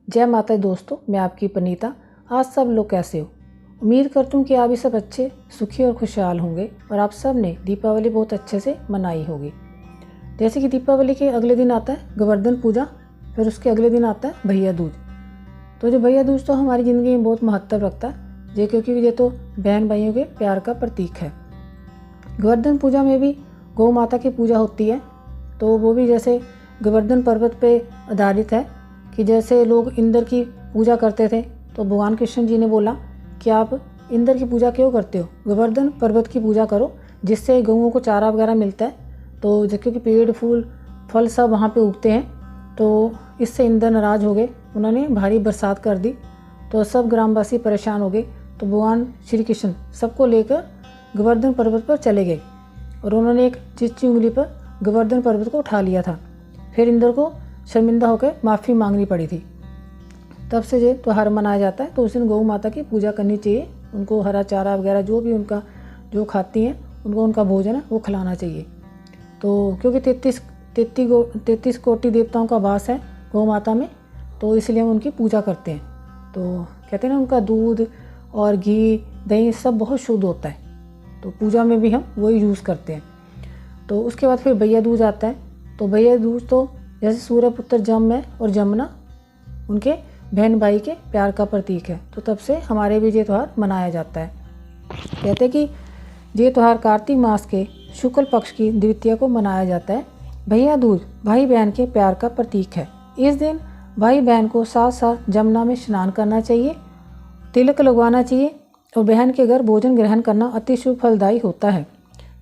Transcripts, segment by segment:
जय माता दी दोस्तों, मैं आपकी पनीता। आज सब लोग कैसे हो? उम्मीद करती हूँ कि आप भी सब अच्छे, सुखी और खुशहाल होंगे और आप सब ने दीपावली बहुत अच्छे से मनाई होगी। जैसे कि दीपावली के अगले दिन आता है गोवर्धन पूजा, फिर उसके अगले दिन आता है भैया दूज। तो जो भैया दूज तो हमारी ज़िंदगी में बहुत महत्व रखता है, क्योंकि ये तो बहन भाइयों के प्यार का प्रतीक है। गोवर्धन पूजा में भी गौ माता की पूजा होती है, तो वो भी जैसे गोवर्धन पर्वत पे आधारित है कि जैसे लोग इंद्र की पूजा करते थे, तो भगवान कृष्ण जी ने बोला कि आप इंद्र की पूजा क्यों करते हो, गोवर्धन पर्वत की पूजा करो, जिससे गऊओं को चारा वगैरह मिलता है। तो क्योंकि पेड़ फूल फल सब वहाँ पे उगते हैं, तो इससे इंद्र नाराज़ हो गए, उन्होंने भारी बरसात कर दी, तो सब ग्रामवासी परेशान हो गए। तो भगवान श्री कृष्ण सबको लेकर गोवर्धन पर्वत पर चले गए और उन्होंने एक चिच्ची उंगली पर गोवर्धन पर्वत को उठा लिया था। फिर इंद्र को शर्मिंदा होकर माफ़ी मांगनी पड़ी थी। तब से ये त्यौहार मनाया जाता है। तो उस दिन गौ माता की पूजा करनी चाहिए, उनको हरा चारा वगैरह जो भी उनका जो खाती हैं उनको उनका भोजन है वो खिलाना चाहिए। तो क्योंकि 33 कोटि देवताओं का वास है गौ माता में, तो इसलिए हम उनकी पूजा करते हैं। तो कहते हैं ना, उनका दूध और घी दही सब बहुत शुद्ध होता है, तो पूजा में भी हम वही यूज़ करते हैं। तो उसके बाद फिर भैया दूज आता है। तो भैया दूज तो जैसे सूर्य पुत्र जम है और जमुना उनके बहन भाई के प्यार का प्रतीक है, तो तब से हमारे भी ये त्यौहार मनाया जाता है। कहते हैं कि ये त्यौहार कार्तिक मास के शुक्ल पक्ष की द्वितीया को मनाया जाता है। भैया दूज भाई बहन के प्यार का प्रतीक है। इस दिन भाई बहन को साथ साथ जमुना में स्नान करना चाहिए, तिलक लगवाना चाहिए और बहन के घर भोजन ग्रहण करना अति शुभ फलदायी होता है।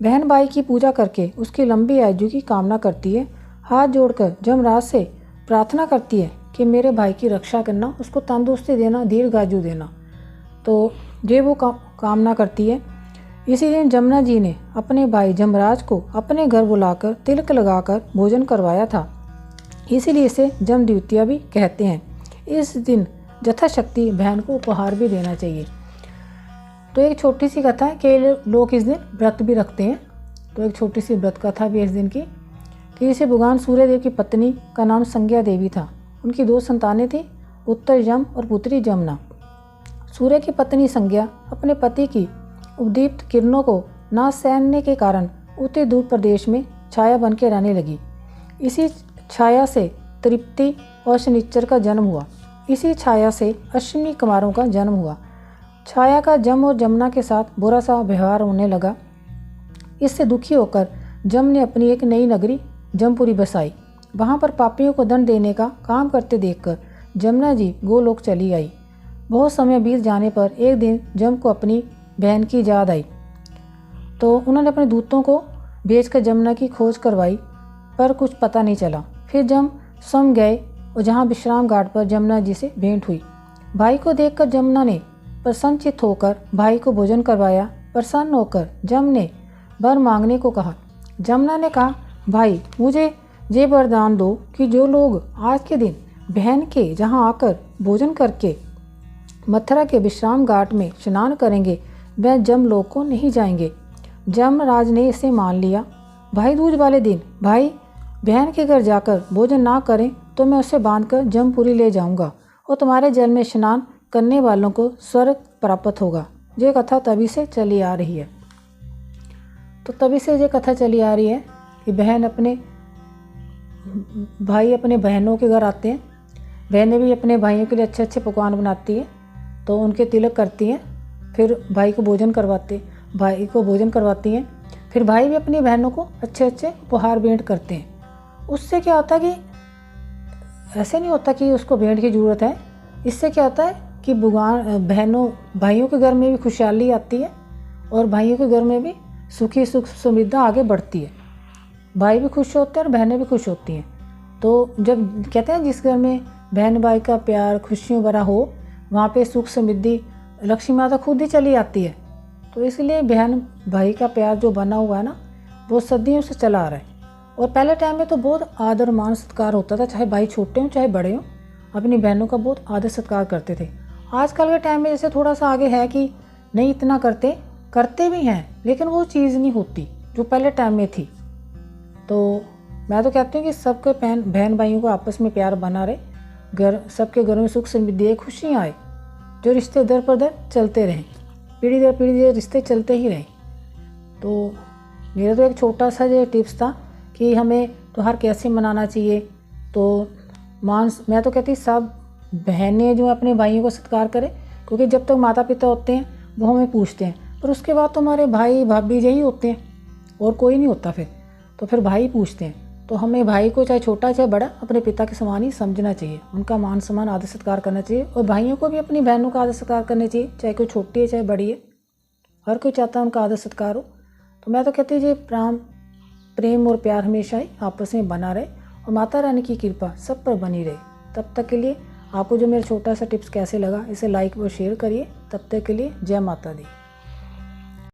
बहन भाई की पूजा करके उसकी लंबी आयु की कामना करती है। हाथ जोड़कर जमराज से प्रार्थना करती है कि मेरे भाई की रक्षा करना, उसको तंदुरुस्ती देना, दीर्घायु देना। तो ये वो कामना करती है। इसी दिन जमुना जी ने अपने भाई जमराज को अपने घर बुलाकर तिलक लगाकर भोजन करवाया था, इसीलिए इसे जम द्वितीया भी कहते हैं। इस दिन यथाशक्ति बहन को उपहार भी देना चाहिए। तो एक छोटी सी कथा है कि लोग इस दिन व्रत भी रखते हैं। तो एक छोटी सी व्रत कथा भी इस दिन की कि इसे भगवान सूर्यदेव की पत्नी का नाम संज्ञा देवी था। उनकी 2 संतानें थी, पुत्र यम और पुत्री जमुना। सूर्य की पत्नी संज्ञा अपने पति की उद्दीप्त किरणों को ना सहने के कारण उत्तरी ध्रुव प्रदेश में छाया बन के रहने लगी। इसी छाया से तृप्ति और शनिचर का जन्म हुआ। इसी छाया से अश्विनी कुमारों का जन्म हुआ। छाया का जम और जमुना के साथ बुरा सा व्यवहार होने लगा। इससे दुखी होकर जम ने अपनी एक नई नगरी जमपुरी बसाई। वहाँ पर पापियों को दंड देने का काम करते देखकर जमुना जी गोलोक चली आई। बहुत समय बीत जाने पर एक दिन जम को अपनी बहन की याद आई, तो उन्होंने अपने दूतों को भेजकर जमुना की खोज करवाई, पर कुछ पता नहीं चला। फिर जम स्वयं गए और जहाँ विश्राम घाट पर जमुना जी से भेंट हुई। भाई को देखकर जमुना ने प्रसन्नचित्त होकर भाई को भोजन करवाया। प्रसन्न होकर जम ने वर मांगने को कहा। जमुना ने कहा, भाई मुझे ये वरदान दो कि जो लोग आज के दिन बहन के जहाँ आकर भोजन करके मथुरा के विश्राम घाट में स्नान करेंगे, वह जमलोक को नहीं जाएंगे। जमराज ने इसे मान लिया। भाई दूज वाले दिन भाई बहन के घर जाकर भोजन ना करें तो मैं उसे बांधकर जमपुरी ले जाऊंगा और तुम्हारे जल में स्नान करने वालों को स्वर्ग प्राप्त होगा। ये कथा तभी से चली आ रही है। तो तभी से ये कथा चली आ रही है कि भाई अपने बहनों के घर आते हैं। बहनें भी अपने भाइयों के लिए अच्छे अच्छे पकवान बनाती हैं, तो उनके तिलक करती हैं, फिर भाई को भोजन करवाती हैं। फिर भाई भी अपनी बहनों को अच्छे अच्छे उपहार भेंट करते हैं। उससे क्या होता है कि ऐसे नहीं होता कि उसको भेंट की ज़रूरत है। इससे क्या होता है कि भाइयों के घर में भी खुशहाली आती है और भाइयों के घर में भी सुख समृद्धा आगे बढ़ती है। भाई भी खुश होते हैं और बहनें भी खुश होती हैं। तो जब कहते हैं जिस घर में बहन भाई का प्यार खुशियों भरा हो, वहाँ पे सुख समृद्धि लक्ष्मी माता खुद ही चली आती है। तो इसलिए बहन भाई का प्यार जो बना हुआ है ना, वो सदियों से चला आ रहा है। और पहले टाइम में तो बहुत आदर मान सत्कार होता था, चाहे भाई छोटे हों चाहे बड़े हों, अपनी बहनों का बहुत आदर सत्कार करते थे। आजकल के टाइम में जैसे थोड़ा सा आगे है कि नहीं इतना करते भी हैं, लेकिन वो चीज़ नहीं होती जो पहले टाइम में थी। तो मैं तो कहती हूँ कि सबके बहन भाइयों को आपस में प्यार बना रहे घर सबके घरों में सुख समृद्धि खुशियाँ आए, जो रिश्ते दर पर दर चलते रहें, पीढ़ी दर पीढ़ी रिश्ते चलते ही रहें। तो मेरा तो एक छोटा सा जो टिप्स था कि हमें त्योहार कैसे मनाना चाहिए। तो मैं तो कहती सब बहनें जो अपने भाइयों को सत्कार करें, क्योंकि जब तक माता पिता होते हैं वो हमें पूछते हैं, पर उसके बाद तो हमारे भाई भाभी यही होते हैं और कोई नहीं होता फिर, तो फिर भाई पूछते हैं। तो हमें भाई को चाहे छोटा चाहे बड़ा अपने पिता के समान ही समझना चाहिए, उनका मान सम्मान आदर सत्कार करना चाहिए, और भाइयों को भी अपनी बहनों का आदर सत्कार करना चाहिए, चाहे कोई छोटी है चाहे बड़ी है, हर कोई चाहता है उनका आदर सत्कार हो। तो मैं तो कहती हूँ प्रेम और प्यार हमेशा ही आपस में बना रहे और माता रानी की कृपा सब पर बनी रहे। तब तक के लिए आपको जो मेरा छोटा सा टिप्स कैसे लगा इसे लाइक और शेयर करिए। तब तक के लिए जय माता दी।